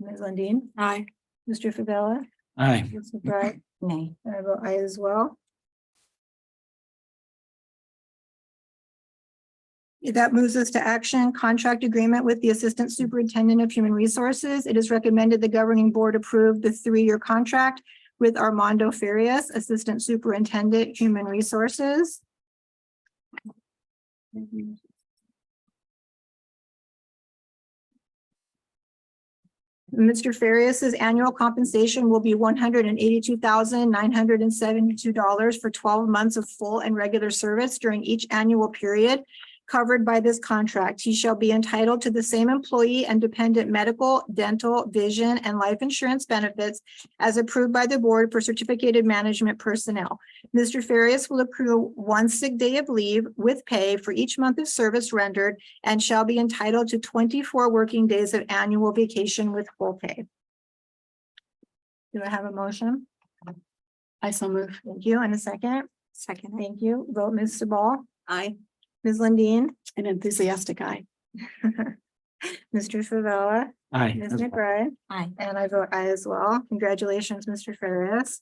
Ms. Lundin? Aye. Mr. Favela? Aye. Ms. McBride? Nay. And I vote aye as well. That moves us to action, contract agreement with the Assistant Superintendent of Human Resources. It is recommended the governing board approve the 3-year contract with Armando Farias, Assistant Superintendent, Human Resources. Mr. Farias's annual compensation will be $182,972 for 12 months of full and regular service during each annual period covered by this contract. He shall be entitled to the same employee and dependent medical, dental, vision, and life insurance benefits as approved by the board for certificated management personnel. Mr. Farias will accrue 1 sick day of leave with pay for each month of service rendered and shall be entitled to 24 working days of annual vacation with full pay. Do I have a motion? I so move. Thank you. And a second? Second. Thank you. Vote Ms. Sabal. Aye. Ms. Lundin. An enthusiastic aye. Mr. Favela. Aye. Ms. McBride. Aye. And I vote aye as well. Congratulations, Mr. Farias.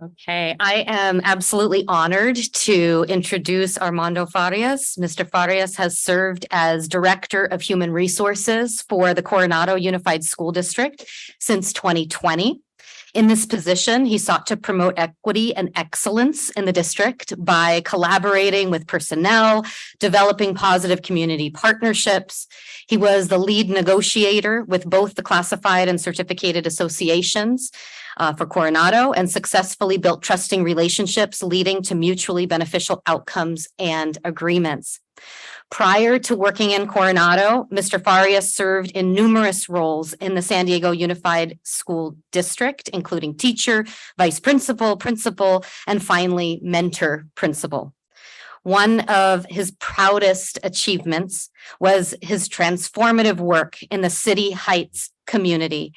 Okay, I am absolutely honored to introduce Armando Farias. Mr. Farias has served as Director of Human Resources for the Coronado Unified School District since 2020. In this position, he sought to promote equity and excellence in the district by collaborating with personnel, developing positive community partnerships. He was the lead negotiator with both the classified and certificated associations for Coronado and successfully built trusting relationships leading to mutually beneficial outcomes and agreements. Prior to working in Coronado, Mr. Farias served in numerous roles in the San Diego Unified School District, including teacher, vice principal, principal, and finally mentor principal. One of his proudest achievements was his transformative work in the City Heights community,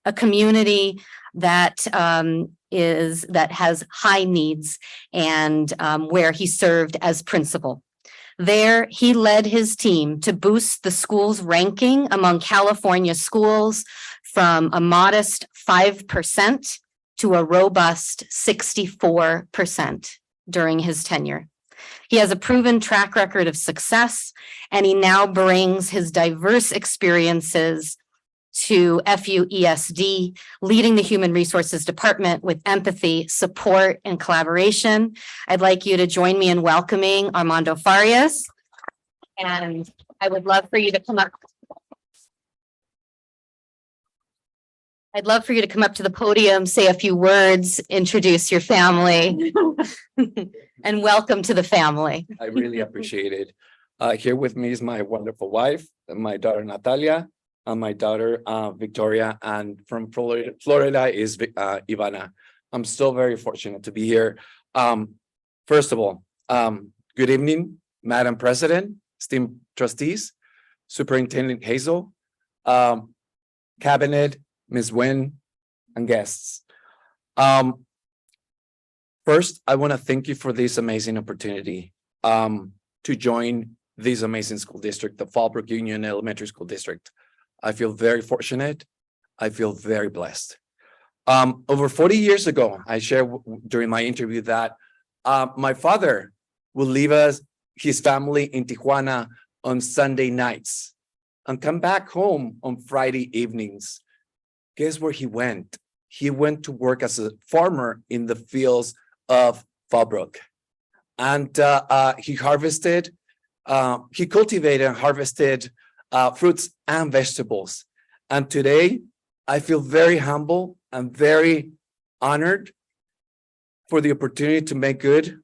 a community that has high needs and where he served as principal. There, he led his team to boost the school's ranking among California schools from a modest 5% to a robust 64% during his tenure. He has a proven track record of success, and he now brings his diverse experiences to FUESD, leading the Human Resources Department with empathy, support, and collaboration. I'd like you to join me in welcoming Armando Farias. And I would love for you to come up. I'd love for you to come up to the podium, say a few words, introduce your family, and welcome to the family. I really appreciate it. Here with me is my wonderful wife, my daughter Natalia, and my daughter Victoria, and from Florida is Ivana. I'm still very fortunate to be here. First of all, good evening, Madam President, esteemed trustees, Superintendent Hazel, Cabinet, Ms. Nguyen, and guests. First, I want to thank you for this amazing opportunity to join this amazing school district, the Fallbrook Union Elementary School District. I feel very fortunate. I feel very blessed. Over 40 years ago, I shared during my interview that my father would leave his family in Tijuana on Sunday nights and come back home on Friday evenings. Guess where he went? He went to work as a farmer in the fields of Fallbrook. And he cultivated and harvested fruits and vegetables. And today, I feel very humble and very honored for the opportunity to make good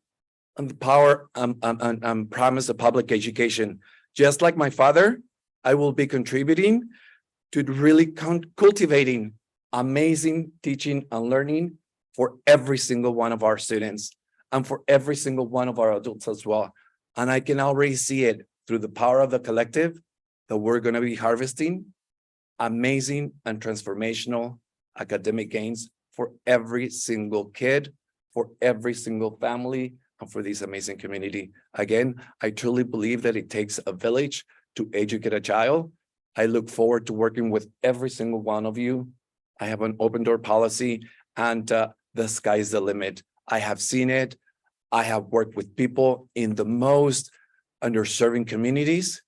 on the power and promise of public education. Just like my father, I will be contributing to really cultivating amazing teaching and learning for every single one of our students and for every single one of our adults as well. And I can already see it through the power of the collective that we're going to be harvesting amazing and transformational academic gains for every single kid, for every single family, and for this amazing community. Again, I truly believe that it takes a village to educate a child. I look forward to working with every single one of you. I have an open door policy, and the sky's the limit. I have seen it. I have worked with people in the most underserving communities,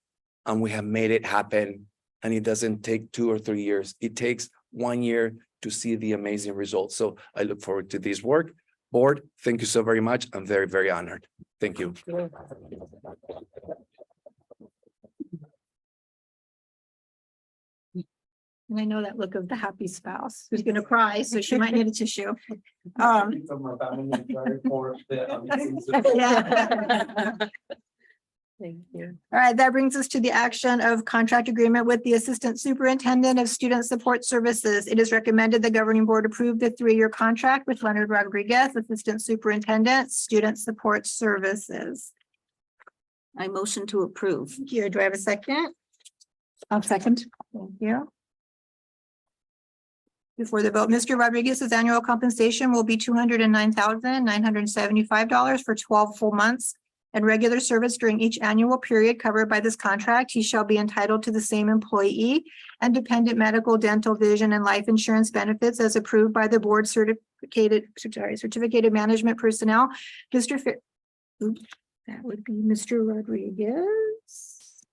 and we have made it happen. And it doesn't take 2 or 3 years. It takes 1 year to see the amazing results. So I look forward to this work. Board, thank you so very much. I'm very, very honored. Thank you. And I know that look of the happy spouse who's gonna cry, so she might need a tissue. Yeah. Thank you. All right, that brings us to the action of contract agreement with the Assistant Superintendent of Student Support Services. It is recommended the governing board approve the 3-year contract with Leonard Rodriguez, Assistant Superintendent, Student Support Services. I motion to approve. Thank you. Do I have a second? I'll second. Thank you. Before the vote, Mr. Rodriguez's annual compensation will be $209,975 for 12 full months. And regular service during each annual period covered by this contract, he shall be entitled to the same employee and dependent medical, dental, vision, and life insurance benefits as approved by the board certificated management personnel. That would be Mr. Rodriguez.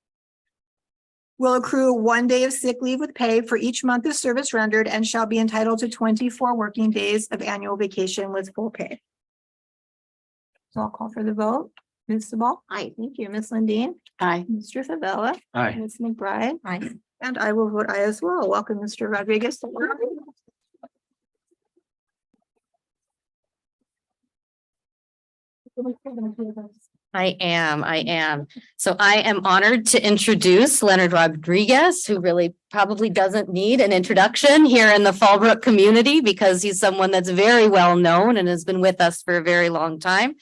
Will accrue 1 day of sick leave with pay for each month of service rendered and shall be entitled to 24 working days of annual vacation with full pay. So I'll call for the vote. Ms. Sabal? Aye. Thank you. Ms. Lundin? Aye. Mr. Favela? Aye. Ms. McBride? Aye. And I will vote aye as well. Welcome, Mr. Rodriguez. I am. So I am honored to introduce Leonard Rodriguez, who really probably doesn't need an introduction here in the Fallbrook community because he's someone that's very well known and has been with us for a very long time.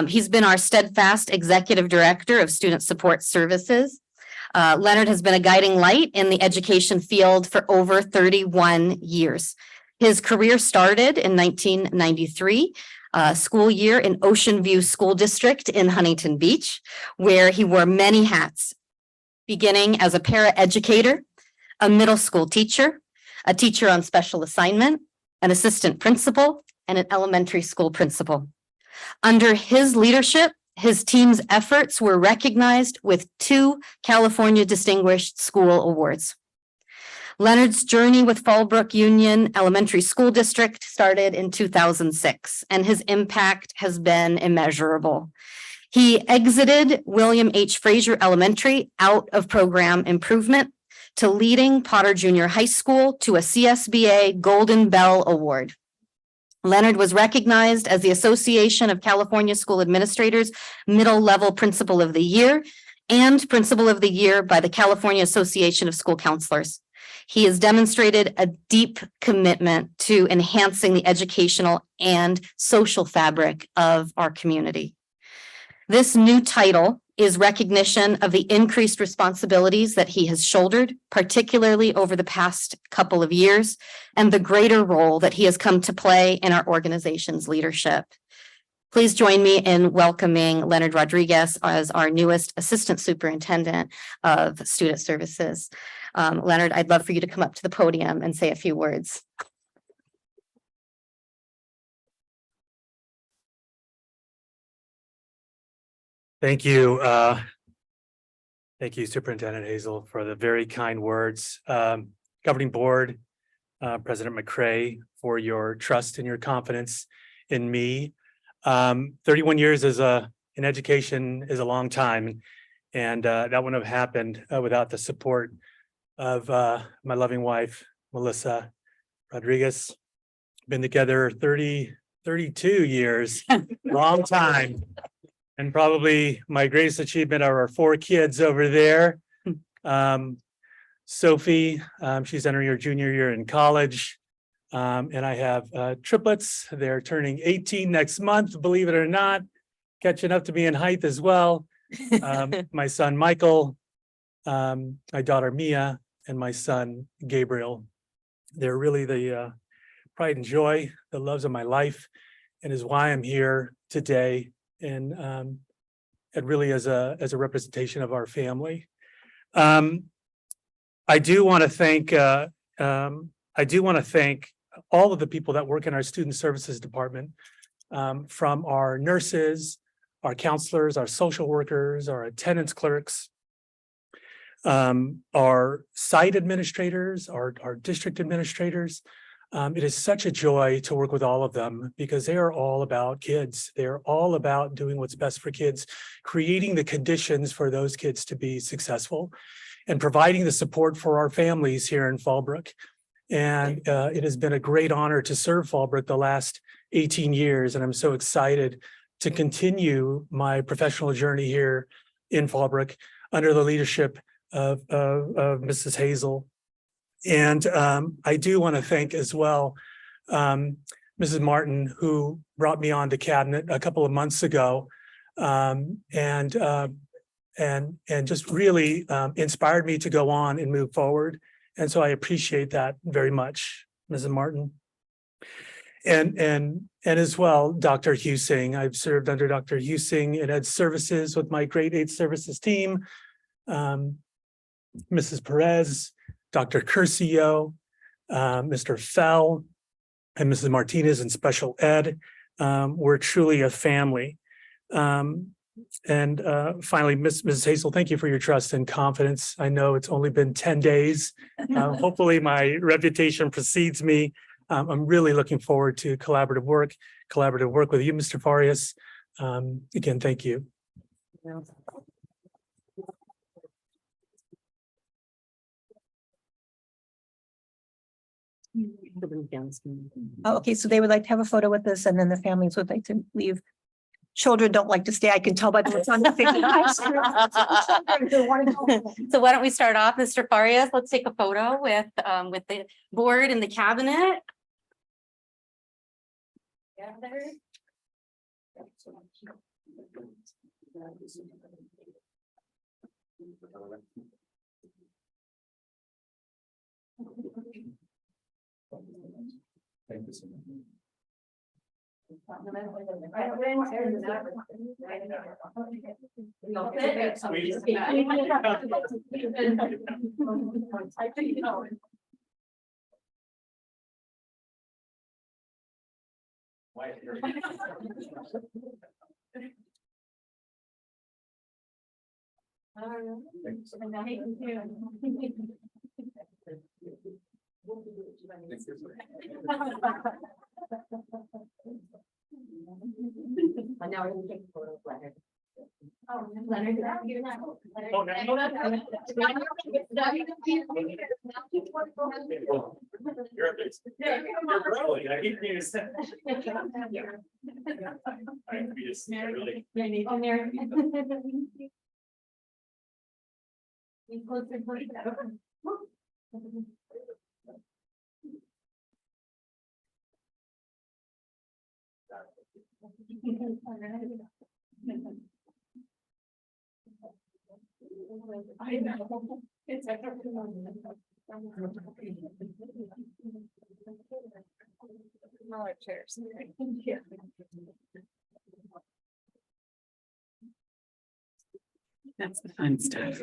He's been our steadfast executive director of Student Support Services. Leonard has been a guiding light in the education field for over 31 years. His career started in 1993. School year in Ocean View School District in Huntington Beach, where he wore many hats, beginning as a paraeducator, a middle school teacher, a teacher on special assignment, an assistant principal, and an elementary school principal. Under his leadership, his team's efforts were recognized with 2 California Distinguished School Awards. Leonard's journey with Fallbrook Union Elementary School District started in 2006, and his impact has been immeasurable. He exited William H. Frazier Elementary out of program improvement to leading Potter Junior High School to a CSBA Golden Bell Award. Leonard was recognized as the Association of California School Administrators Middle Level Principal of the Year and Principal of the Year by the California Association of School Counselors. He has demonstrated a deep commitment to enhancing the educational and social fabric of our community. This new title is recognition of the increased responsibilities that he has shouldered, particularly over the past couple of years, and the greater role that he has come to play in our organization's leadership. Please join me in welcoming Leonard Rodriguez as our newest Assistant Superintendent of Student Services. Leonard, I'd love for you to come up to the podium and say a few words. Thank you. Thank you, Superintendent Hazel, for the very kind words. Governing Board, President McCray, for your trust and your confidence in me. 31 years in education is a long time, and that wouldn't have happened without the support of my loving wife, Melissa Rodriguez. Been together 32 years, long time. And probably my greatest achievement are our 4 kids over there. Sophie, she's entering her junior year in college. And I have triplets. They're turning 18 next month, believe it or not, catching up to me in height as well. My son, Michael, my daughter, Mia, and my son, Gabriel. They're really the pride and joy, the loves of my life, and is why I'm here today. And really as a representation of our family. I do want to thank all of the people that work in our student services department, from our nurses, our counselors, our social workers, our attendance clerks, our site administrators, our district administrators, It is such a joy to work with all of them because they are all about kids. They're all about doing what's best for kids, creating the conditions for those kids to be successful and providing the support for our families here in Fallbrook. And it has been a great honor to serve Fallbrook the last 18 years. And I'm so excited to continue my professional journey here in Fallbrook under the leadership of Mrs. Hazel. And I do want to thank as well Mrs. Martin, who brought me on to cabinet a couple of months ago, and just really inspired me to go on and move forward. And so I appreciate that very much, Mrs. Martin. And as well, Dr. Husing. I've served under Dr. Husing in Ed Services with my grade 8 services team, Mrs. Perez, Dr. Curcio, Mr. Fell, and Mrs. Martinez in special ed. We're truly a family. And finally, Mrs. Hazel, thank you for your trust and confidence. I know it's only been 10 days. Hopefully my reputation precedes me. I'm really looking forward to collaborative work with you, Mr. Farias. Again, thank you. Oh, okay, so they would like to have a photo with us and then the families would like to leave. Children don't like to stay. I can tell by the looks on the face. So why don't we start off, Mr. Farias? Let's take a photo with the board and the cabinet. Thank you so much. I know. It's smaller chairs. That's the fun stuff.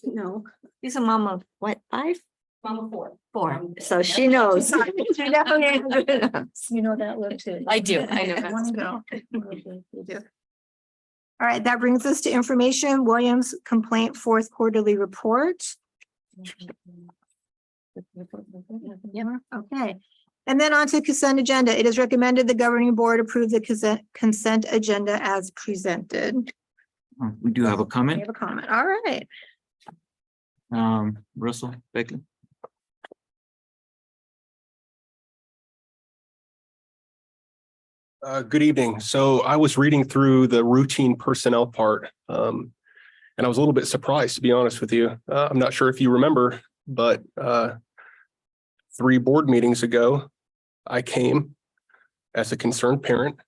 No, he's a mom of what, 5? Mama 4. 4. So she knows. She definitely knows. You know that look too. I do. I know that. Want to go. All right, that brings us to information. Williams complaint 4th quarterly report. Yeah, okay. And then on to consent agenda. It is recommended the governing board approve the consent agenda as presented. We do have a We comment. have a comment. All right. Russell Beckley. Good evening. So I was reading through the routine personnel part, and I was a little bit surprised, to be honest with you. I'm not sure if you remember, but 3 board meetings ago, I came as a concerned parent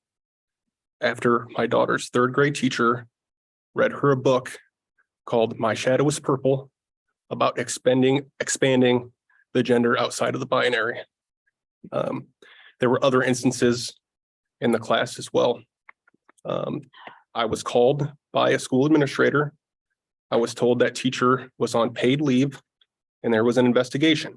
after my daughter's 3rd grade teacher read her a book called My Shadow is Purple about expanding the gender outside of the binary. There were other instances in the class as well. I was called by a school administrator. I was told that teacher was on paid leave and there was an investigation.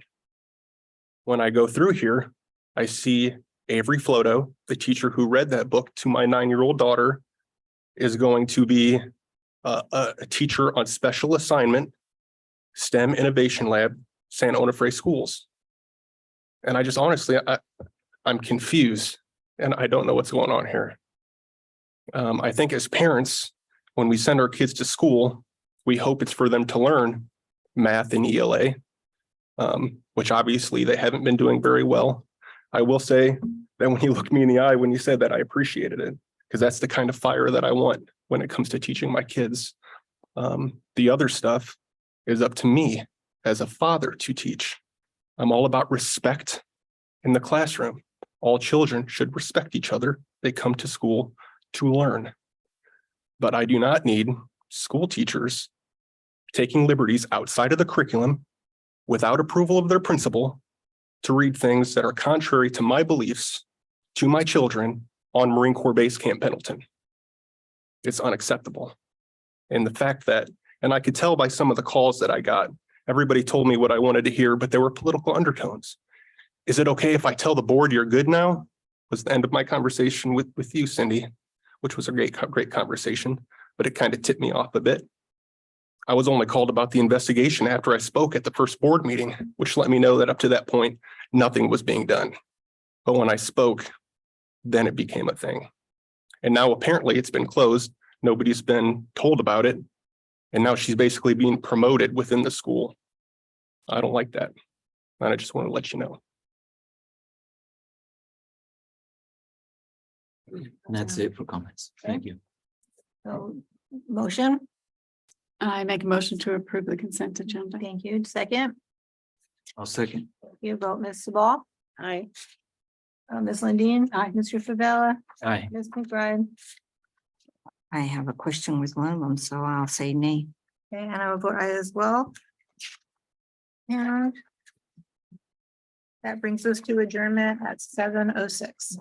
When I go through here, I see Avery Floto, the teacher who read that book to my 9-year-old daughter, is going to be a teacher on special assignment, STEM Innovation Lab, Santa Onofre Schools. And I just honestly, I'm confused and I don't know what's going on here. I think as parents, when we send our kids to school, we hope it's for them to learn math and ELA, which obviously they haven't been doing very well. I will say that when you looked me in the eye, when you said that, I appreciated it, because that's the kind of fire that I want when it comes to teaching my kids. The other stuff is up to me as a father to teach. I'm all about respect in the classroom. All children should respect each other. They come to school to learn. But I do not need school teachers taking liberties outside of the curriculum without approval of their principal to read things that are contrary to my beliefs to my children on Marine Corps Base Camp Pendleton. It's unacceptable. And the fact that, and I could tell by some of the calls that I got, everybody told me what I wanted to hear, but there were political undertones. Is it okay if I tell the board you're good now? Was the end of my conversation with you, Cindy, which was a great conversation, but it kind of tipped me off a bit. I was only called about the investigation after I spoke at the first board meeting, which let me know that up to that point, nothing was being done. But when I spoke, then it became a thing. And now apparently it's been closed. Nobody's been told about it. And now she's basically being promoted within the school. I don't like that. And I just want to let you know. And that's it for comments. Thank you. So, motion, I make a motion to approve the consent agenda. thank you. Second, I'll second. you vote Ms. Sabal, Aye. Ms. Lundin, Mr. Favela, Aye. Ms. McBride. I have a question with one of them, so I'll say nay. Okay, and I will vote aye as well. And that brings us to adjournment at 7:06.